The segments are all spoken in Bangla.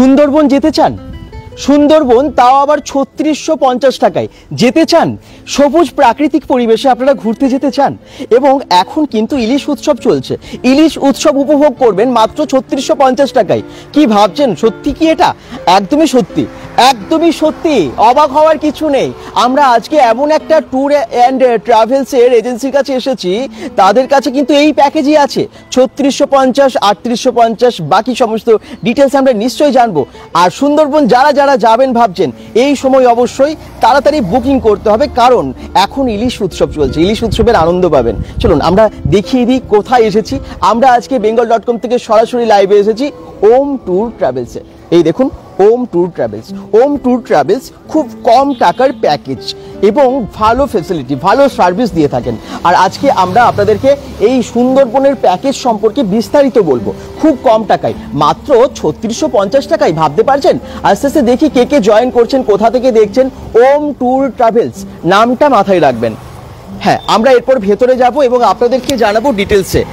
সুন্দরবন যেতে চান? সুন্দরবন তাও আবার ৩৬৫০ টাকায় যেতে চান? সবুজ প্রাকৃতিক পরিবেশে আপনারা ঘুরতে যেতে চান? এবং এখন কিন্তু ইলিশ উৎসব চলছে, ইলিশ উৎসব উপভোগ করবেন মাত্র ৩৬৫০ টাকায়। কি ভাবছেন, সত্যি কি এটা? একদমই সত্যি, একদমই সত্যি, অবাক হওয়ার কিছু নেই। আমরা আজকে এমন একটা ট্যুর অ্যান্ড ট্রাভেলসের এজেন্সির কাছে এসেছি, তাদের কাছে কিন্তু এই প্যাকেজই আছে ৩৬৫০, ৩৮৫০, বাকি সমস্ত ডিটেলস আমরা নিশ্চয়ই জানবো। আর সুন্দরবন যারা যারা যাবেন ভাবছেন, এই সময় অবশ্যই তাড়াতাড়ি বুকিং করতে হবে, কারণ এখন ইলিশ উৎসব চলছে, ইলিশ উৎসবের আনন্দ পাবেন। চলুন আমরা দেখিয়ে দিই কোথায় এসেছি। আমরা আজকে bengal.com থেকে সরাসরি লাইভে এসেছি ওম ট্যুর ট্রাভেলসে। এই দেখুন ওম ট্যুর ট্রাভেলস। ওম ট্যুর ট্রাভেলস খুব কম টাকার প্যাকেজ এবং ভালো ফেসিলিটি, ভালো সার্ভিস দিয়ে থাকেন। আর আজকে আমরা আপনাদেরকে এই সুন্দরবনের প্যাকেজ সম্পর্কে বিস্তারিত বলবো, খুব কম টাকায়, মাত্র ৩৬৫০ টাকায়। ভাবতে পারছেন? আস্তে আস্তে দেখি কে কে জয়েন করছেন, কোথা থেকে দেখছেন। ওম ট্যুর ট্রাভেলস নামটা মাথায় রাখবেন। হ্যাঁ, আমরা এরপর ভেতরে যাব এবং আপনাদেরকে জানাবো ডিটেলসে।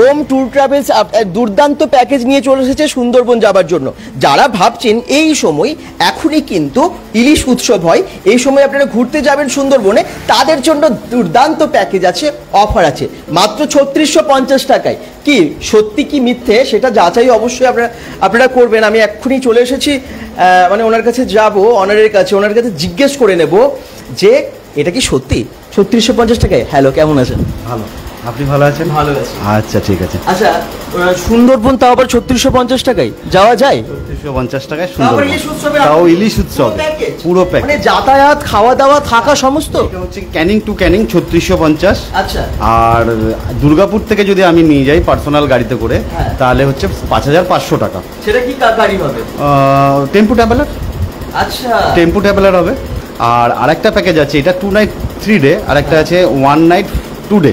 ওম ট্যুর ট্রাভেলস দুর্দান্ত প্যাকেজ নিয়ে চলে এসেছে সুন্দরবন যাবার জন্য। যারা ভাবছেন এই সময় এখনই কিন্তু ইলিশ উৎসব হয়, এই সময় আপনারা ঘুরতে যাবেন সুন্দরবনে, তাদের জন্য দুর্দান্ত প্যাকেজ আছে, অফার আছে মাত্র ৩৬৫০ টাকায়। কি সত্যি কি মিথ্যে সেটা যাচাই অবশ্যই আপনারা করবেন। আমি এক্ষুনি চলে এসেছি, মানে ওনার কাছে যাব, অনারের কাছে, ওনার কাছে জিজ্ঞেস করে নেব যে এটা কি সত্যি ৩৬৫০ টাকায়। হ্যালো, কেমন আছেন? ভালো, আপনি ভালো আছেন? ভালো আছি। আচ্ছা, ঠিক আছে। আচ্ছা, সুন্দরবন তাও আবার ৩৬৫০ টাকায় যাওয়া যায়? ৩৬৫০ টাকায় সুন্দরবন, তাও ইলিশ উৎসব পুরো প্যাকেজ, মানে যাতায়াত, খাওয়া দাওয়া, থাকা সমস্ত? এটা হচ্ছে ক্যানিং টু ক্যানিং ৩৬৫০। আচ্ছা। আর দুর্গাপুর থেকে যদি আমি নিয়ে যাই পার্সোনাল গাড়িতে করে, তাহলে হচ্ছে ৫৫০০ টাকা। সেটা কি গাড়ি হবে? টেম্পু ট্রাভেলার। আচ্ছা, টেম্পু ট্রাভেলার হবে। আর আরেকটা প্যাকেজ আছে, এটা 2 নাইট 3 ডে, আর একটা আছে 1 নাইট 2 ডে।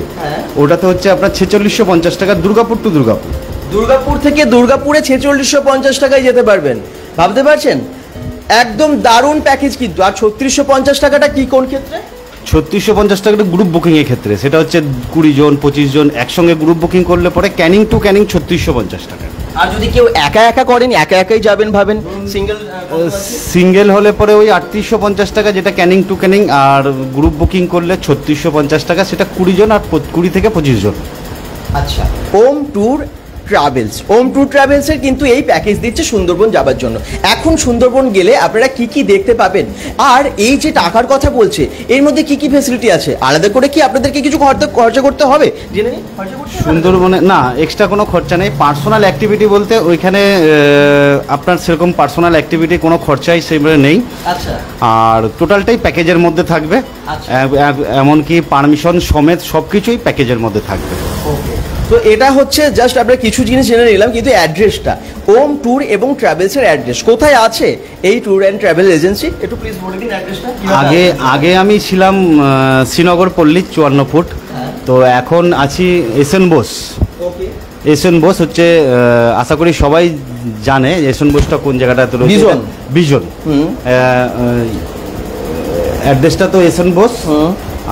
ওটাতে হচ্ছে আপনার ৪৬৫০ টাকা, দুর্গাপুর টু দুর্গাপুর। দুর্গাপুর থেকে দুর্গাপুরে ৪৬৫০ টাকায় যেতে পারবেন। ভাবতে পারছেন? একদম দারুণ প্যাকেজ কিন্তু। আর ৩৬৫০ টাকাটা কি কোন ক্ষেত্রে? ৩৬৫০ টাকাটা গ্রুপ বুকিং এর ক্ষেত্রে, সেটা হচ্ছে ২০ জন ২৫ জন একসঙ্গে গ্রুপ বুকিং করলে পরে ক্যানিং টু ক্যানিং ৩৬৫০ টাকা। আর যদি কেউ একা একা করেন, একা একাই যাবেন ভাবেন, সিঙ্গেল হলে পরে ওই ৩৮৫০ টাকা, যেটা ক্যানিং টু ক্যানিং। আর গ্রুপ বুকিং করলে ৩৬৫০ টাকা, সেটা ২০ জন আর ২০ থেকে ২৫ জন। আচ্ছা, ওম ট্যুর ট্রাভেলস, ওম ট্যুর ট্রাভেলসের কিন্তু এই প্যাকেজ দিচ্ছে সুন্দরবন যাবার জন্য। এখন সুন্দরবন গেলে আপনারা কি কি দেখতে পাবেন, আর এই যে টাকার কথা বলছে, এর মধ্যে কি কি ফ্যাসিলিটি আছে, আলাদা করে কি আপনাদেরকে কিছু খরচা করতে হবে? জেনে নিন। সুন্দরবনে না, এক্সট্রা কোনো খরচা নেই। পার্সোনাল অ্যাক্টিভিটি বলতে ওইখানে আপনার সেরকম পার্সোনাল অ্যাক্টিভিটি কোনো খরচাই সেভাবে নেই। আচ্ছা। আর টোটালটাই প্যাকেজের মধ্যে থাকবে, এমনকি পারমিশন সমেত সব কিছুই প্যাকেজের মধ্যে থাকবে। তো এটা হচ্ছে জাস্ট আমরা কিছু জিনিস জেনে নিলাম, কিন্তু অ্যাড্রেসটা, ওম ট্যুর এবং ট্রাভেলসের অ্যাড্রেস কোথায় আছে এই ট্যুর অ্যান্ড ট্রাভেল এজেন্সি, একটু প্লিজ বলে দিন অ্যাড্রেসটা। আগে আমি ছিলাম শ্রীনগর পল্লী ৫৪ ফুট, তো এখন আছি এসএন বোস। এসএন বোস হচ্ছে, আশা করি সবাই জানে এসএন বোসটা কোন জায়গাটাতে রয়েছে। বিজন অ্যাড্রেসটা তো এসএন বোস।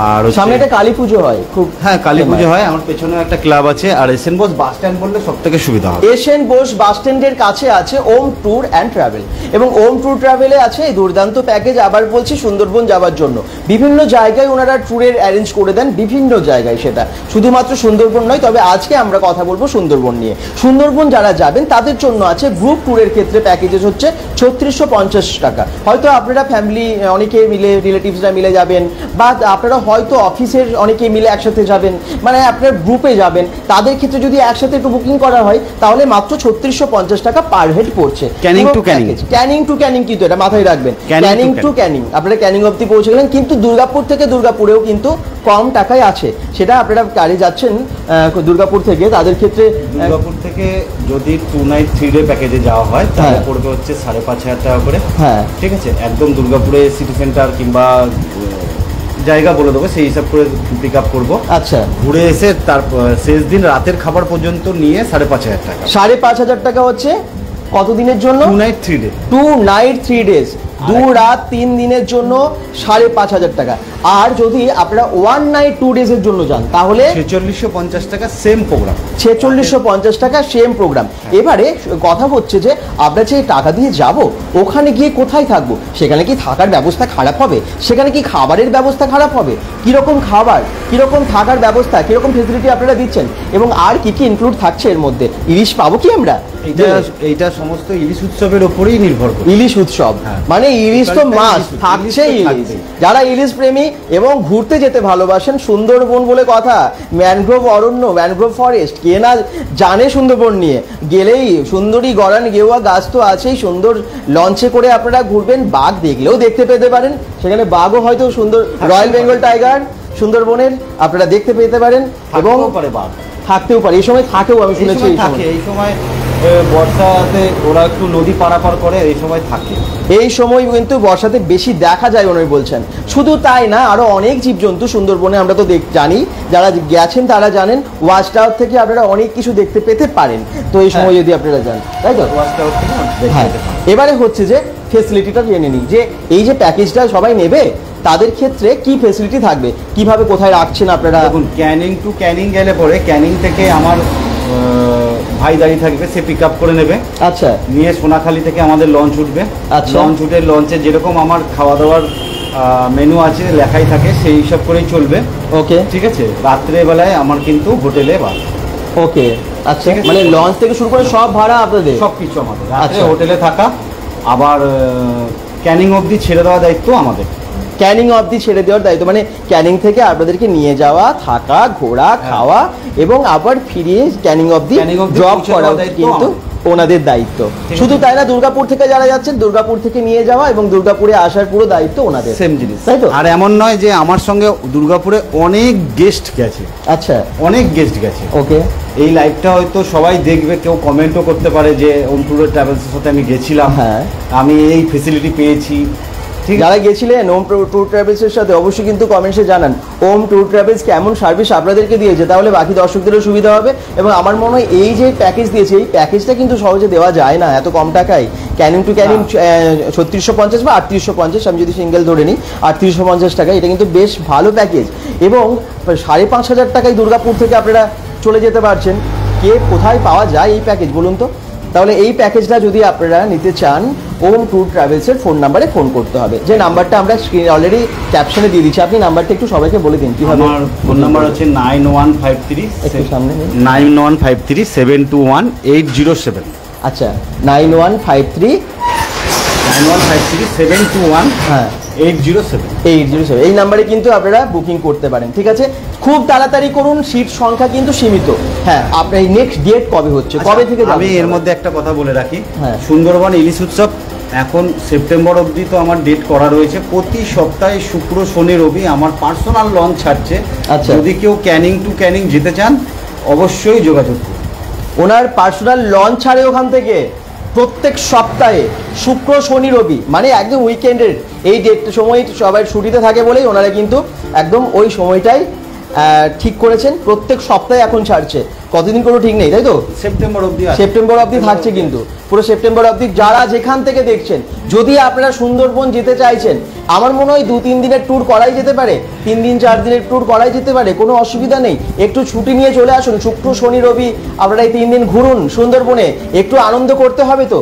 আর সামনে একটা কালী পুজো হয় খুব। হ্যাঁ, কালী পুজো হয়, আমার পেছনেও একটা ক্লাব আছে। আর এসএন বোস বাস স্ট্যান্ড বললে সব থেকে সুবিধা হবে। এসএন বোস বাস স্ট্যান্ডের কাছে আছে ওম ট্যুর অ্যান্ড ট্রাভেল, এবং ওম ট্যুর ট্রাভেলে আছে এই দুর্দান্ত প্যাকেজ। আবার বলছি, সুন্দরবন যাওয়ার জন্য বিভিন্ন জায়গায় ওনারা ট্যুরের অ্যারেঞ্জ করে দেন, বিভিন্ন জায়গায়, সেটা শুধুমাত্র সুন্দরবন নয়। তবে আজকে আমরা কথা বলবো সুন্দরবন নিয়ে। সুন্দরবন যারা যাবেন তাদের জন্য আছে গ্রুপ ট্যুরের ক্ষেত্রে প্যাকেজেস হচ্ছে ৩৬৫০ টাকা। হয়তো আপনারা ফ্যামিলি অনেকে মিলে, রিলেটিভসরা মিলে যাবেন, বা আপনারা হয়তো অফিসের অনেকে মিলে একসাথে যাবেন, মানে আপনার গ্রুপে যাবেন, তাদের ক্ষেত্রে যদি একসাথে একটু বুকিং করা হয় তাহলে মাত্র ৩৬৫০ টাকা পার হেড পড়ছে। ক্যানিং টু ক্যানিং, ক্যানিং টু ক্যানিং, কিন্তু এটা মাথায় রাখবেন, ক্যানিং টু ক্যানিং। আপনারা ক্যানিং অবধি পৌঁছে গেলেন, কিন্তু দুর্গাপুর থেকে দুর্গাপুরেও কিন্তু কম টাকায় আছে। সেটা আপনারা গাড়ি যাচ্ছেন দুর্গাপুর থেকে, তাদের ক্ষেত্রে দুর্গাপুর থেকে যদি 2 নাইট 3 ডে প্যাকেজে যাওয়া হয় তাহলে পড়বে হচ্ছে ৫৫০০ টাকা করে। হ্যাঁ, ঠিক আছে। একদম দুর্গাপুরে সিটি সেন্টার কিংবা জায়গা বলে দেবো, সেই হিসাব করে পিক আপ করবো। আচ্ছা, ঘুরে এসে তার শেষ দিন রাতের খাবার পর্যন্ত নিয়ে ৫৫০০ টাকা। ৫৫০০ টাকা হচ্ছে কতদিনের জন্য? 2 নাইট 3 ডে। 2 নাইট 3 ডেজ, 2 রাত 3 দিনের জন্য ৫৫০০ টাকা। আর যদি আপনারা 1 নাইট 2 ডেজের জন্য যান তাহলে 4650 টাকা সেম প্রোগ্রাম, 4650 টাকা সেম প্রোগ্রাম। এবারে কথা হচ্ছে যে আমরা যে টাকা দিয়ে যাব ওখানে গিয়ে কোথায় থাকবো, সেখানে কি থাকার ব্যবস্থা খারাপ হবে, সেখানে কি খাবারের ব্যবস্থা খারাপ হবে, কিরকম খাবার, কিরকম থাকার ব্যবস্থা, কিরকম ফেসিলিটি আপনারা দিচ্ছেন এবং আর কি কি ইনক্লুড থাকছে এর মধ্যে, ইলিশ পাবো কি আমরা? এইটা সমস্ত ইলিশ উৎসবের উপরেই নির্ভর করে। ইলিশ উৎসব মানে ইলিশ তো মাছ থাকছেই ইলিশ। যারা ইলিশ প্রেমী এবং ঘুরতে যেতে ভালোবাসেন, সুন্দরবন বলে কথা, ম্যানগ্রোভ অরণ্য, ম্যানগ্রোভ ফরেস্ট, কে না জানে সুন্দরবন নিয়ে, গেলেই সুন্দরী গরান গেওয়া গাছ তো আছেই, সুন্দর লঞ্চে করে আপনারা ঘুরবেন, বাঘ দেখলেও দেখতে পেতে পারেন, সেখানে বাঘও হয়তো সুন্দর রয়্যাল বেঙ্গল টাইগার সুন্দরবনের আপনারা দেখতে পেতে পারেন এবং বাঘ থাকতেও পারে, এই সময় থাকেও, আমি শুনেছি এই সময় বর্ষাতে ওরা একটু নদী পারাপার করে, এই সময় থাকে, এই সময় কিন্তু বর্ষাতে বেশি দেখা যায় উনি বলছেন। শুধু তাই না, আরো অনেক জীবজন্তু সুন্দরবনে আমরা তো জানি, যারা গেছেন তারা জানেন, ওয়াচ টাওয়ার থেকে আপনারা অনেক কিছু দেখতে পেতে পারেন। তো এই সময় যদি আপনারা যান, তাই তো ওয়াচ টাওয়ার থেকে এবারে হচ্ছে যে ফেসিলিটিটা জেনে নিই, যে এই যে প্যাকেজটা সবাই নেবে তাদের ক্ষেত্রে কি ফেসিলিটি থাকবে, কিভাবে কোথায় রাখছেন আপনারা? দেখুন, ক্যানিং টু ক্যানিং গেলে পরে ক্যানিং থেকে আমার ভাই দাঁড়িয়ে থাকবে, সে পিক আপ করে নেবে। আচ্ছা, নিয়ে সোনাখালি থেকে আমাদের লঞ্চ উঠবে। আচ্ছা, লঞ্চ উঠে লঞ্চে যেরকম আমার খাওয়া দাওয়ার মেনু আছে লেখাই থাকে, সেই হিসাব করেই চলবে। ওকে, ঠিক আছে। রাত্রেবেলায় আমার কিন্তু হোটেলে বাস। ওকে, আচ্ছা, মানে লঞ্চ থেকে শুরু করে সব ভাড়া আপনাদের? সব কিছু আমাদের। রাত্রে হোটেলে থাকা, আবার ক্যানিং অবধি ছেড়ে দেওয়ার দায়িত্ব আমাদের। ক্যানিং অবধি ছেড়ে দেওয়ার দায়িত্ব মানে ক্যানিং থেকে আপনাদেরকে নিয়ে যাওয়া, থাকা, ঘোরা, খাওয়া এবং আবার ফিরিয়ে ক্যানিং অবধি ড্রপ করা কিন্তু ওনাদের দায়িত্ব। শুধু তাই না, দুর্গাপুর থেকে যারা যাচ্ছেন দুর্গাপুর থেকে নিয়ে যাওয়া এবং দুর্গাপুরে আসার পুরো দায়িত্ব ওনাদের। সেম জিনিস, তাই তো? আর এমন নয় যে আমার সঙ্গে দুর্গাপুরে অনেক গেস্ট গেছে। আচ্ছা, অনেক গেস্ট গেছে। ওকে, এই লাইভটা হয়তো সবাই দেখবে, কেউ কমেন্টও করতে পারে যে ওম ট্যুর ট্রাভেলসের সাথে আমি গেছিলাম, হ্যাঁ আমি এই ফেসিলিটি পেয়েছি। যারা গেছিলেন ওম ট্যুর ট্রাভেলসের সাথে অবশ্যই কিন্তু কমেন্টসে জানান ওম ট্যুর ট্রাভেলস কেমন সার্ভিস আপনাদেরকে দিয়েছে, তাহলে বাকি দর্শকদেরও সুবিধা হবে। এবং আমার মনে হয় এই যে প্যাকেজ দিয়েছে, এই প্যাকেজটা কিন্তু সহজে দেওয়া যায় না এত কম টাকায়। ক্যানিং টু ক্যানিং 3650 বা 3850, আমি যদি সিঙ্গেল ধরে নিই 3850 টাকা, এটা কিন্তু বেশ ভালো প্যাকেজ। এবং 5500 টাকায় দুর্গাপুর থেকে আপনারা চলে যেতে পারছেন। কে কোথায় পাওয়া যায় এই প্যাকেজ বলুন তো? তাহলে এই প্যাকেজটা যদি আপনারা নিতে চান, ওম ট্যুর ট্রাভেলসের ফোন নাম্বারে ফোন করতে হবে, যে নাম্বারটা আমরা স্ক্রিনে অলরেডি ক্যাপশনে দিয়ে দিচ্ছি। আপনি নাম্বারটা একটু সবাইকে বলে দিন কিভাবে। আমার ফোন নাম্বার হচ্ছে 9153 আচ্ছা, 9153 হ্যাঁ 807 এই নাম্বারে কিন্তু আপনারা বুকিং করতে পারেন। ঠিক আছে, খুব তাড়াতাড়ি করুন, সিট সংখ্যা কিন্তু সীমিত। হ্যাঁ, আপনার নেক্সট ডেট কবে হচ্ছে, কবে থেকে? আমি এর মধ্যে একটা কথা বলে রাখি, সুন্দরবন ইলিশ উৎসব এখন সেপ্টেম্বর অবধি তো আমার ডেট করা রয়েছে। প্রতি সপ্তাহে শুক্র, শনি, রবি আমার পার্সোনাল লঞ্চ ছাড়ছে। আচ্ছা, যদি কেউ ক্যানিং টু ক্যানিং যেতে চান অবশ্যই যোগাযোগ করুন। ওনার পার্সোনাল লঞ্চ ছাড়ে ওখান থেকে প্রত্যেক সপ্তাহে শুক্র, শনি, রবি, মানে একদম উইকেন্ডের এই ডেট সময় সবাই ছুটিতে থাকে বলেই ওনারা কিন্তু একদম ওই সময়টাই ঠিক করেছেন। প্রত্যেক সপ্তাহে এখন ছাড়ছে, কতদিন কোনো ঠিক নেই, তাই তো? সেপ্টেম্বর অবধি থাকছে কিন্তু, পুরো সেপ্টেম্বর অবধি। যারা যেখান থেকে দেখছেন, যদি আপনারা সুন্দরবন যেতে চাইছেন, আমার মনে হয় 2-3 দিনের ট্যুর করাই যেতে পারে, 3 দিন 4 দিনের ট্যুর করাই যেতে পারে, কোনো অসুবিধা নেই। একটু ছুটি নিয়ে চলে আসুন, শুক্র, শনি, রবি আপনারা এই 3 দিন ঘুরুন সুন্দরবনে, একটু আনন্দ করতে হবে তো।